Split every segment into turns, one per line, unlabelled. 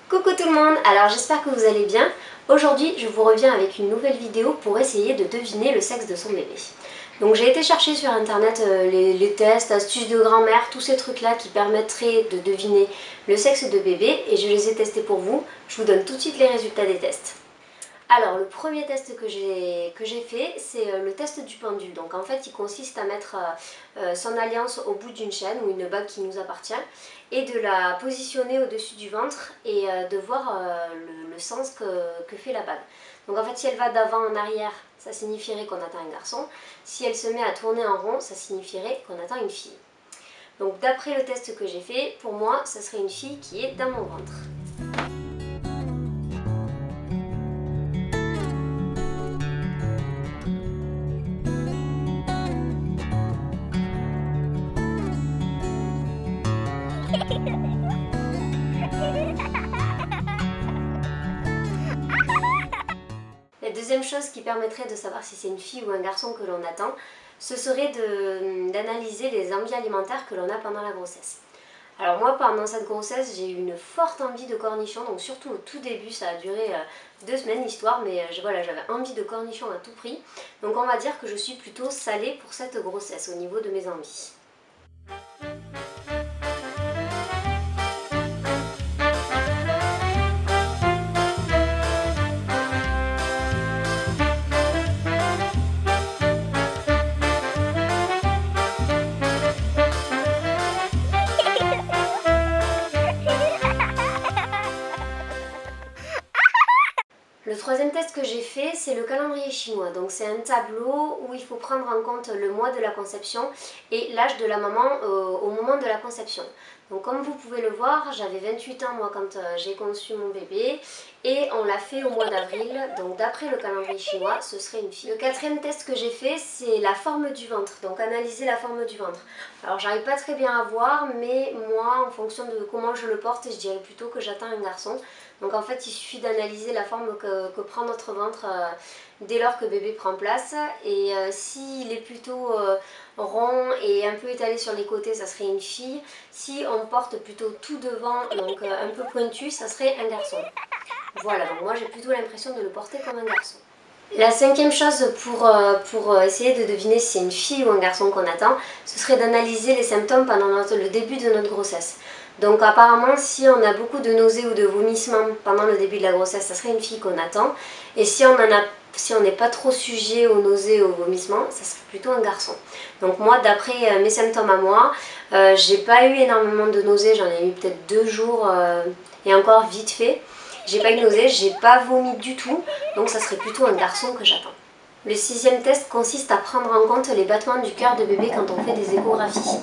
Coucou tout le monde, alors j'espère que vous allez bien. Aujourd'hui je vous reviens avec une nouvelle vidéo pour essayer de deviner le sexe de son bébé. Donc j'ai été chercher sur internet les tests, astuces de grand-mère, tous ces trucs là qui permettraient de deviner le sexe de bébé et je les ai testés pour vous. Je vous donne tout de suite les résultats des tests. Alors le premier test que j'ai fait, c'est le test du pendule. Donc en fait il consiste à mettre son alliance au bout d'une chaîne ou une bague qui nous appartient et de la positionner au-dessus du ventre et de voir le sens que fait la bague. Donc en fait si elle va d'avant en arrière, ça signifierait qu'on attend un garçon. Si elle se met à tourner en rond, ça signifierait qu'on attend une fille. Donc d'après le test que j'ai fait, pour moi ça serait une fille qui est dans mon ventre. La deuxième chose qui permettrait de savoir si c'est une fille ou un garçon que l'on attend, ce serait d'analyser les envies alimentaires que l'on a pendant la grossesse. Alors moi, pendant cette grossesse, j'ai eu une forte envie de cornichons, donc surtout au tout début, ça a duré 2 semaines l'histoire, mais voilà, j'avais envie de cornichons à tout prix. Donc on va dire que je suis plutôt salée pour cette grossesse au niveau de mes envies. Le troisième test que j'ai fait, c'est le calendrier chinois. Donc c'est un tableau où il faut prendre en compte le mois de la conception et l'âge de la maman au moment de la conception. Donc comme vous pouvez le voir, j'avais 28 ans moi quand j'ai conçu mon bébé et on l'a fait au mois d'avril. Donc d'après le calendrier chinois, ce serait une fille. Le quatrième test que j'ai fait, c'est la forme du ventre. Donc analyser la forme du ventre. Alors j'arrive pas très bien à voir, mais moi en fonction de comment je le porte, je dirais plutôt que j'attends un garçon. Donc en fait il suffit d'analyser la forme que prend notre ventre dès lors que bébé prend place et s'il est plutôt rond et un peu étalé sur les côtés, ça serait une fille. Si on porte plutôt tout devant, donc un peu pointu, ça serait un garçon. Voilà, donc moi j'ai plutôt l'impression de le porter comme un garçon. La cinquième chose pour essayer de deviner si c'est une fille ou un garçon qu'on attend, ce serait d'analyser les symptômes pendant le début de notre grossesse. Donc apparemment si on a beaucoup de nausées ou de vomissements pendant le début de la grossesse, ça serait une fille qu'on attend. Et si on n'est pas trop sujet aux nausées et aux vomissements, ça serait plutôt un garçon. Donc moi d'après mes symptômes à moi, j'ai pas eu énormément de nausées, j'en ai eu peut-être 2 jours et encore vite fait. J'ai pas eu de nausées, j'ai pas vomi du tout, donc ça serait plutôt un garçon que j'attends. Le sixième test consiste à prendre en compte les battements du cœur de bébé quand on fait des échographies.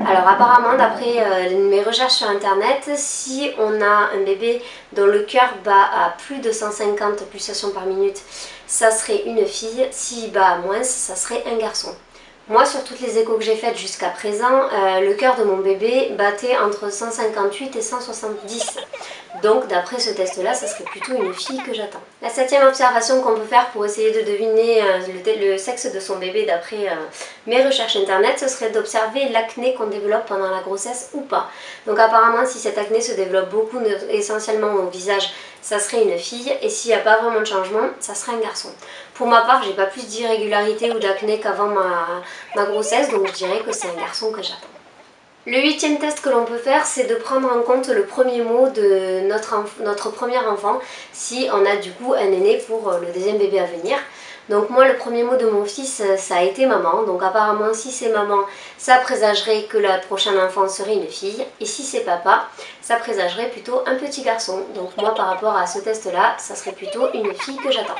Alors apparemment, d'après mes recherches sur internet, si on a un bébé dont le cœur bat à plus de 150 pulsations par minute, ça serait une fille. S'il bat à moins, ça serait un garçon. Moi, sur toutes les échos que j'ai faites jusqu'à présent, le cœur de mon bébé battait entre 158 et 170. Donc, d'après ce test-là, ça serait plutôt une fille que j'attends. La septième observation qu'on peut faire pour essayer de deviner le sexe de son bébé d'après mes recherches internet, ce serait d'observer l'acné qu'on développe pendant la grossesse ou pas. Donc apparemment, si cette acné se développe beaucoup, essentiellement au visage, ça serait une fille, et s'il n'y a pas vraiment de changement, ça serait un garçon. Pour ma part, j'ai pas plus d'irrégularité ou d'acné qu'avant ma grossesse, donc je dirais que c'est un garçon que j'attends. Le huitième test que l'on peut faire, c'est de prendre en compte le premier mot de notre premier enfant, si on a du coup un aîné pour le deuxième bébé à venir. Donc moi, le premier mot de mon fils, ça a été maman. Donc apparemment, si c'est maman, ça présagerait que la prochaine enfant serait une fille. Et si c'est papa, ça présagerait plutôt un petit garçon. Donc moi, par rapport à ce test-là, ça serait plutôt une fille que j'attends.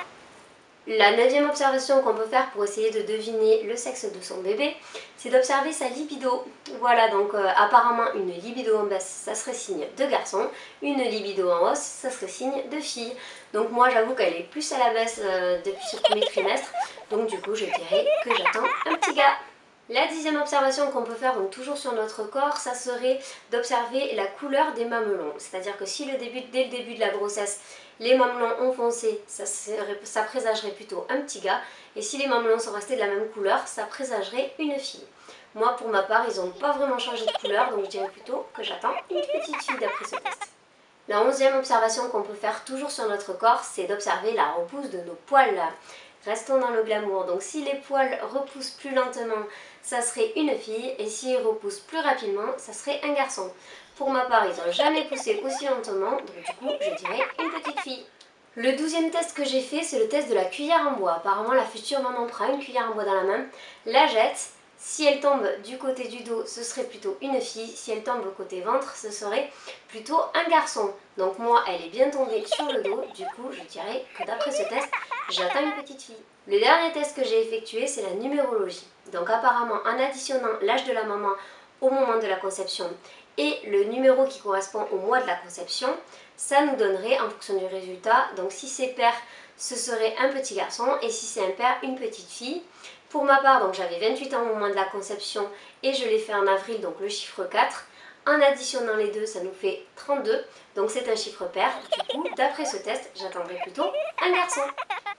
La neuvième observation qu'on peut faire pour essayer de deviner le sexe de son bébé, c'est d'observer sa libido. Voilà, donc apparemment une libido en baisse, ça serait signe de garçon, une libido en hausse, ça serait signe de fille. Donc moi j'avoue qu'elle est plus à la baisse depuis ce premier trimestre, donc du coup je dirais que j'attends un petit gars. La dixième observation qu'on peut faire, donc toujours sur notre corps, ça serait d'observer la couleur des mamelons. C'est-à-dire que si dès le début de la grossesse, les mamelons ont foncé, ça présagerait plutôt un petit gars. Et si les mamelons sont restés de la même couleur, ça présagerait une fille. Moi, pour ma part, ils n'ont pas vraiment changé de couleur, donc je dirais plutôt que j'attends une petite fille d'après ce test. La 11e observation qu'on peut faire toujours sur notre corps, c'est d'observer la repousse de nos poils. Restons dans le glamour, donc si les poils repoussent plus lentement, ça serait une fille, et s'ils repoussent plus rapidement, ça serait un garçon. Pour ma part, ils n'ont jamais poussé aussi lentement, donc du coup, je dirais une petite fille. Le 12e test que j'ai fait, c'est le test de la cuillère en bois. Apparemment, la future maman prend une cuillère en bois dans la main, la jette. Si elle tombe du côté du dos, ce serait plutôt une fille. Si elle tombe côté ventre, ce serait plutôt un garçon. Donc moi, elle est bien tombée sur le dos. Du coup, je dirais que d'après ce test, j'attends une petite fille. Le dernier test que j'ai effectué, c'est la numérologie. Donc apparemment, en additionnant l'âge de la maman au moment de la conception et le numéro qui correspond au mois de la conception, ça nous donnerait en fonction du résultat. Donc si c'est père, ce serait un petit garçon, et si c'est un père, une petite fille. Pour ma part, donc j'avais 28 ans au moment de la conception et je l'ai fait en avril, donc le chiffre 4. En additionnant les deux, ça nous fait 32, donc c'est un chiffre pair. Du coup, d'après ce test, j'attendrai plutôt un garçon.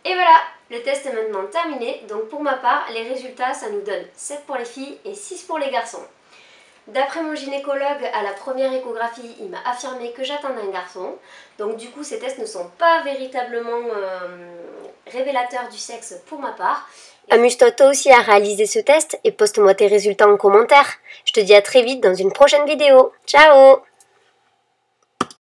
Et voilà, le test est maintenant terminé. Donc pour ma part, les résultats, ça nous donne 7 pour les filles et 6 pour les garçons. D'après mon gynécologue, à la première échographie, il m'a affirmé que j'attendais un garçon. Donc du coup, ces tests ne sont pas véritablement révélateurs du sexe pour ma part. Amuse-toi toi aussi à réaliser ce test et poste-moi tes résultats en commentaire. Je te dis à très vite dans une prochaine vidéo. Ciao!